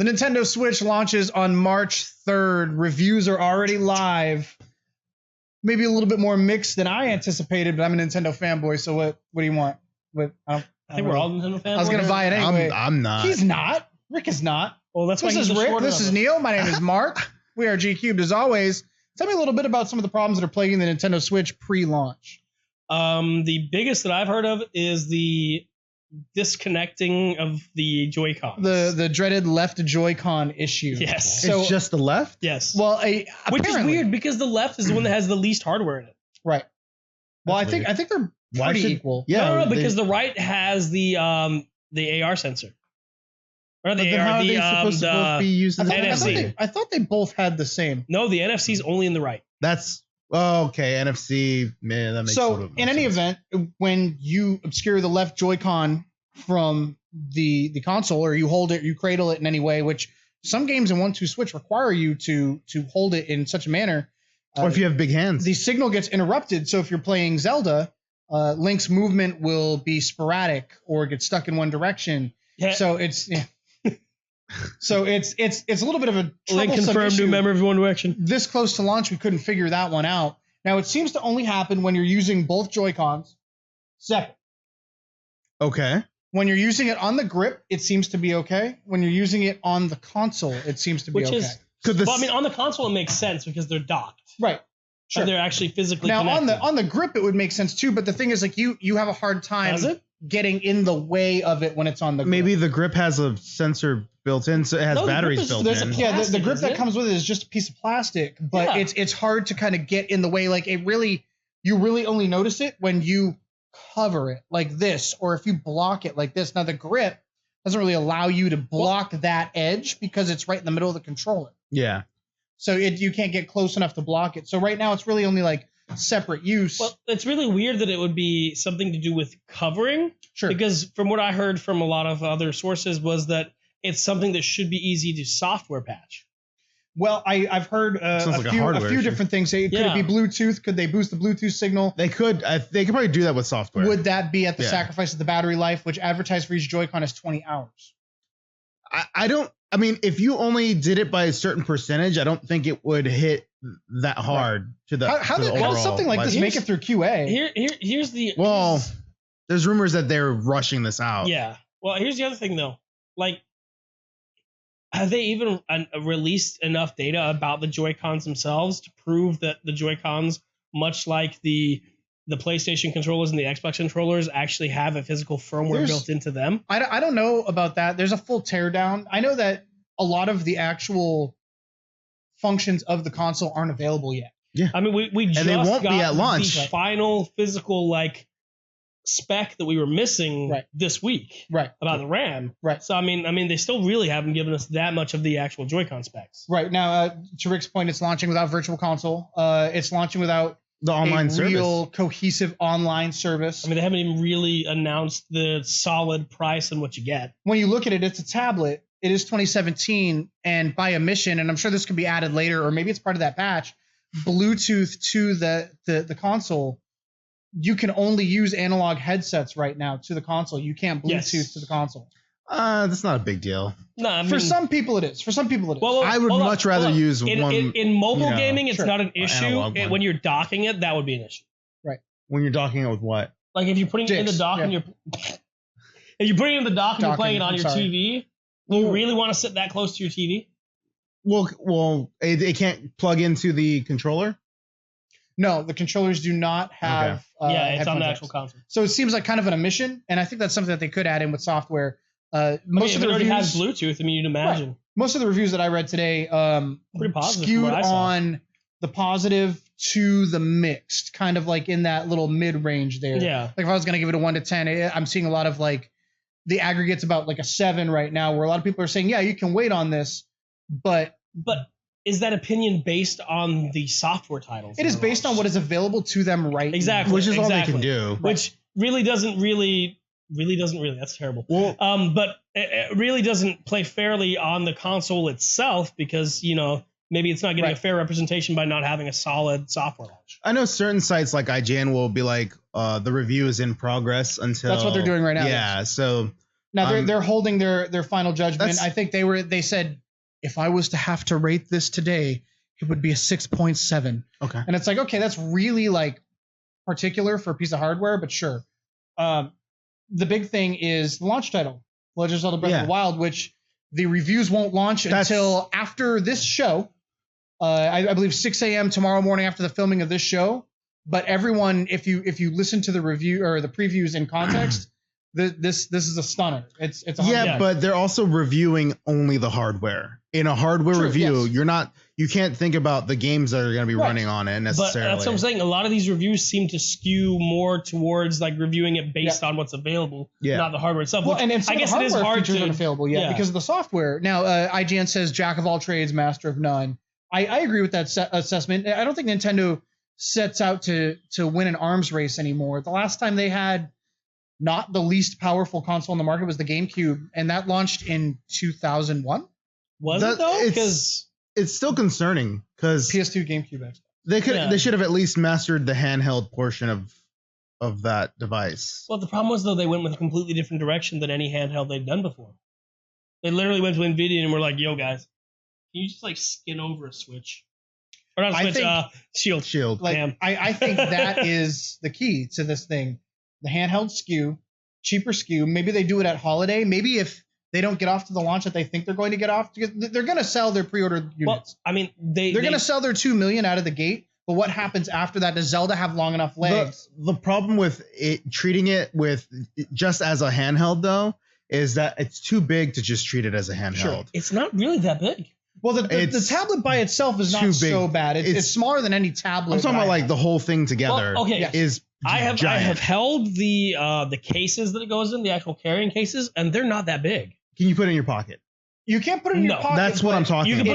The Nintendo Switch launches on March 3rd. Reviews are already live. Maybe a little bit more mixed than I anticipated, but I'm a Nintendo fanboy, so what do you want? I think we're all Nintendo fanboys. I was going to buy it anyway. I'm not. He's not. Rick is not. Well, that's why this is Rick. This is Neil. My name is Mark. We are G-Cubed as always. Tell me a little bit about some of the problems that are plaguing the Nintendo Switch pre-launch. The biggest that I've heard of is the disconnecting of the Joy-Cons. The dreaded left Joy-Con issue. Yes. So, it's just the left? Yes. Well, which is weird because the left is the one that has the least hardware in it. Right. Well, I think they're pretty equal. Yeah. No, because the right has the AR sensor. Or the AR, how are they supposed to both be using the NFC. I thought they both had the same. No, the NFC is only in the right. That's okay. NFC, man, that makes sense. So in any event, when you obscure the left Joy-Con from the console, or you hold it, you cradle it in any way, which some games in 1-2 Switch require you to hold it in such a manner. Or if you have big hands, the signal gets interrupted. So if you're playing Zelda, Link's movement will be sporadic or get stuck in one direction. Yeah. So it's a little bit of a Link confirmed new member of One Direction. This close to launch, we couldn't figure that one out. Now it seems to only happen when you're using both Joy-Cons. Second. Okay. When you're using it on the grip, it seems to be okay. When you're using it on the console, it seems to be okay. Well, I mean, on the console it makes sense because they're docked. Right. Sure. And they're actually physically now connected. on the grip it would make sense too, but the thing is, like, you have a hard time getting in the way of it when it's on the grip. Maybe the grip has a sensor built in, so it has batteries built in. Yeah, the grip that comes with it is just a piece of plastic, but it's hard to kind of get in the way. Like you really only notice it when you cover it like this, or if you block it like this. Now the grip doesn't really allow you to block that edge because it's right in the middle of the controller. Yeah. So you can't get close enough to block it. So right now it's really only like separate use. Well, it's really weird that it would be something to do with covering. Sure. Because from what I heard from a lot of other sources was that it's something that should be easy to software patch. Well, I've heard a few different things. Could it be Bluetooth? Could they boost the Bluetooth signal? They could. They could probably do that with software. Would that be at the sacrifice of the battery life, which advertised for each Joy-Con is 20 hours? I mean, if you only did it by a certain percentage, I don't think it would hit that hard to the. How does something like this make it through QA? Here's the. Well, there's rumors that they're rushing this out. Yeah. Well, here's the other thing though. Like, have they even released enough data about the Joy-Cons themselves to prove that the Joy-Cons, much like the PlayStation controllers and the Xbox controllers, actually have a physical firmware built into them? I don't know about that. There's a full teardown. I know that a lot of the actual functions of the console aren't available yet. Yeah. I mean, we just they won't got be at launch. The final physical spec that we were missing this week about the RAM. Right. So I mean, they still really haven't given us that much of the actual Joy-Con specs. Right. Now, to Rick's point, it's launching without Virtual Console. It's launching without the online real cohesive online service. I mean, they haven't even really announced the solid price and what you get. When you look at it, it's a tablet. It is 2017, and by omission, and I'm sure this could be added later, or maybe it's part of that patch, Bluetooth to the console. You can only use analog headsets right now to the console. You can't Bluetooth to the console. That's not a big deal. No, I mean, for some people it is. Well, I would much rather use one. In mobile gaming, it's not an issue. When you're docking it, that would be an issue. Right. When you're docking it with what? Like if you're putting it in the dock and you're playing it on your TV, you really want to sit that close to your TV? Well, it can't plug into the controller? No, the controllers do not have. Okay. It's on the actual console. So it seems like kind of an omission, and I think that's something that they could add in with software. Most of the reviews has Bluetooth. I mean, you'd imagine. Right. Most of the reviews that I read today pretty positive skewed on the positive to the mixed, kind of like in that little mid range there. Yeah. Like if I was going to give it a 1 to 10, I'm seeing a lot of like the aggregate's about like a 7 right now, where a lot of people are saying, yeah, you can wait on this, but is that opinion based on the software titles? It is based on what is available to them right now. Which is all they can do. Which really doesn't that's terrible. Well, but it really doesn't play fairly on the console itself because, maybe it's not getting a fair representation by not having a solid software launch. I know certain sites like IGN will be like, the review is in progress until... That's what they're doing right now. Yeah, so Now they're holding their final judgment. I think they said if I was to have to rate this today, it would be a 6.7. Okay. And it's like, okay, that's really like particular for a piece of hardware, but sure. The big thing is the launch title, Legend of Zelda Breath of the Wild, which the reviews won't launch until after this show. I believe 6 a.m. tomorrow morning after the filming of this show. But everyone, if you listen to the review or the previews in context, this is a stunner. It's but they're also reviewing only the hardware. In a hardware review, you can't think about the games that are going to be running on it necessarily. But that's what I'm saying. A lot of these reviews seem to skew more towards like reviewing it based on what's available, not the hardware itself. Well, and I guess it is hard to available because of the software. Now, IGN says jack of all trades, master of none. I agree with that assessment. I don't think Nintendo sets out to win an arms race anymore. The last time they had not the least powerful console on the market was the GameCube, and that launched in 2001. Was it though? Because it's still concerning because PS2, GameCube, Xbox. They should have at least mastered the handheld portion of that device. Well, the problem was though they went with a completely different direction than any handheld they'd done before. They literally went to Nvidia and were like, "Yo, guys, can you just like skin over a Switch?" Or not a Switch, Shield. Like, I think that is the key to this thing. The handheld SKU, cheaper SKU. Maybe they do it at holiday. Maybe if they don't get off to the launch that they think they're going to get off, because they're going to sell their pre-ordered units. Well, I mean, they're going to sell their 2 million out of the gate. But what happens after that? Does Zelda have long enough legs? The problem with treating it with just as a handheld though is that it's too big to just treat it as a handheld. Sure. It's not really that big. Well, the tablet by itself is not so bad. It's smaller than any tablet. I'm talking about like the whole thing together. Well, okay, is I have held the cases that it goes in, the actual carrying cases, and they're not that big. Can you put it in your pocket? You can't put it in your pocket. That's what I'm talking about.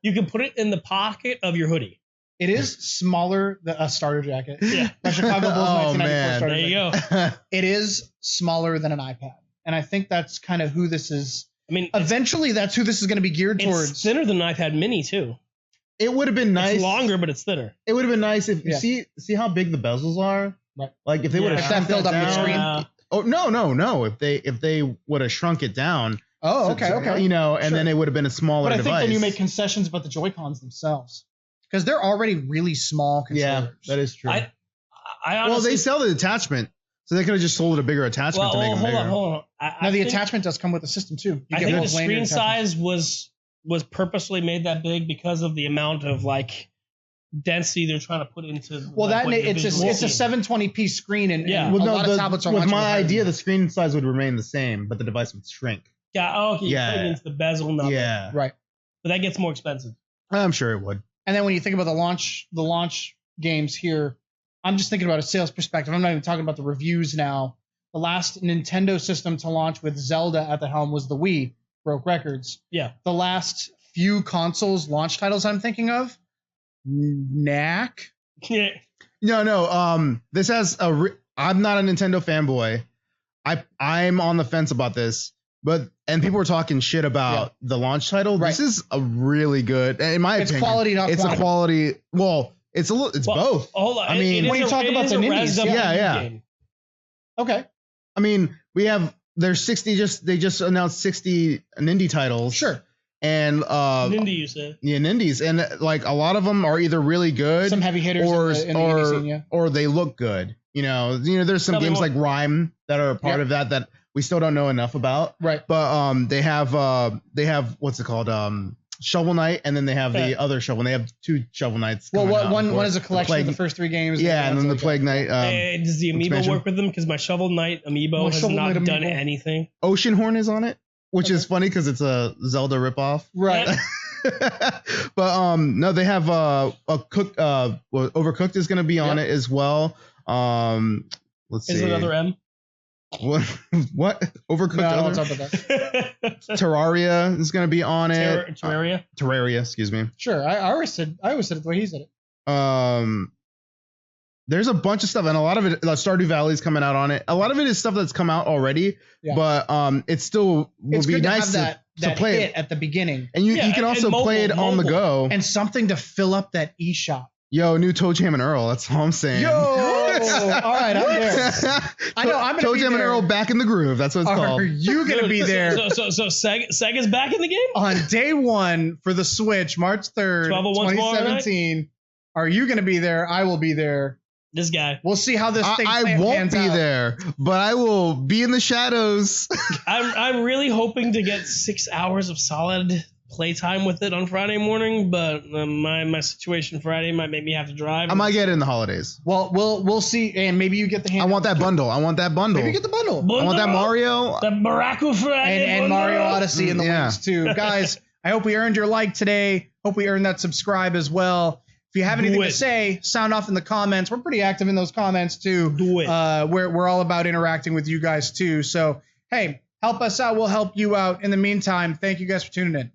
You can put it in the pocket of your hoodie. It is smaller than a starter jacket. Yeah. My Chicago Bulls 1994 starter jacket. There you go. It is smaller than an iPad. And I think that's kind of who this is. I mean, eventually that's who this is going to be geared towards. It's thinner than an iPad mini too. It would have been nice. It's longer, but it's thinner. It would have been nice if you see how big the bezels are. Right. Like if they would have shrunk filled up down. the screen. Oh no! If they would have shrunk it down. Oh, okay. You know, and then it would have been a smaller device. But I think then you make concessions about the JoyCons themselves because they're already really small controllers. Yeah, that is true. I honestly, well, they sell the attachment, so they could have just sold a bigger attachment to make them bigger. Hold on. Now the attachment does come with the system too. I think the screen size was purposely made that big because of the amount of like density they're trying to put into. Well, it's a 720p screen, and a lot of tablets are. With my idea, the screen size would remain the same, but the device would shrink. Yeah. Okay. You put it into the bezel, not right. But that gets more expensive. I'm sure it would. And then when you think about the launch games here, I'm just thinking about a sales perspective. I'm not even talking about the reviews now. The last Nintendo system to launch with Zelda at the helm was the Wii, broke records. Yeah. The last few consoles launch titles I'm thinking of, Knack. Yeah. No. This has I'm not a Nintendo fanboy. I'm on the fence about this, and people were talking shit about the launch title. Right. This is a really good, in my opinion. It's quality, not quantity. It's a quality. Well, it's both. Hold on. I mean, when you talk about the indies, yeah. Okay. I mean, there's 60. They just announced 60 indie titles. Sure. And indie, you said. Yeah, indies, and like a lot of them are either really good, some heavy hitters, in the indie scene, or they look good. You know, there's some games like Rhyme that are a part of that we still don't know enough about. Right. But they have what's it called? Shovel Knight, and then they have the other Shovel. They have 2 Shovel Knights. Well, one is a collection of the first 3 games. Yeah, and then the Plague Knight. Does the amiibo work with them? Because my Shovel Knight amiibo has not done anything. Oceanhorn is on it, which is funny because it's a Zelda ripoff. Right. But no, they have Overcooked is going to be on it as well. Let's see. Is it another M? What? Overcooked? No, I don't talk about that. Terraria is going to be on it. Terraria? Terraria, excuse me. Sure. I always said it the way he said it. There's a bunch of stuff, and a lot of it, Stardew Valley is coming out on it. A lot of it is stuff that's come out already, but it still would be nice to play it at the beginning. And you can also play it on the go. And something to fill up that eShop. Yo, new Toe Jam and Earl. That's all I'm saying. Yo! all right, I'm there. I know. I'm gonna be Toe Jam and there. Earl back in the groove. That's what it's called. Are you gonna be there So Sega's back in the game on day 1 for the Switch, March 3rd, 2017? Are you gonna be there? I will be there. This guy. We'll see how this thing I won't be there, but I will be in the shadows. I'm really hoping to get 6 hours of solid playtime with it on Friday morning, but my situation Friday might make me have to drive. I might get it in the holidays. Well, we'll see, and maybe you get the hand. I want that bundle. Maybe you get the bundle. I want that Mario. The Baraku Friday and Mario Odyssey in the links too. Guys, I hope we earned your like today. Hope we earned that subscribe as well. If you have anything to say, sound off in the comments. We're pretty active in those comments too. Do it. We're all about interacting with you guys too. So, hey, help us out. We'll help you out. In the meantime, thank you guys for tuning in.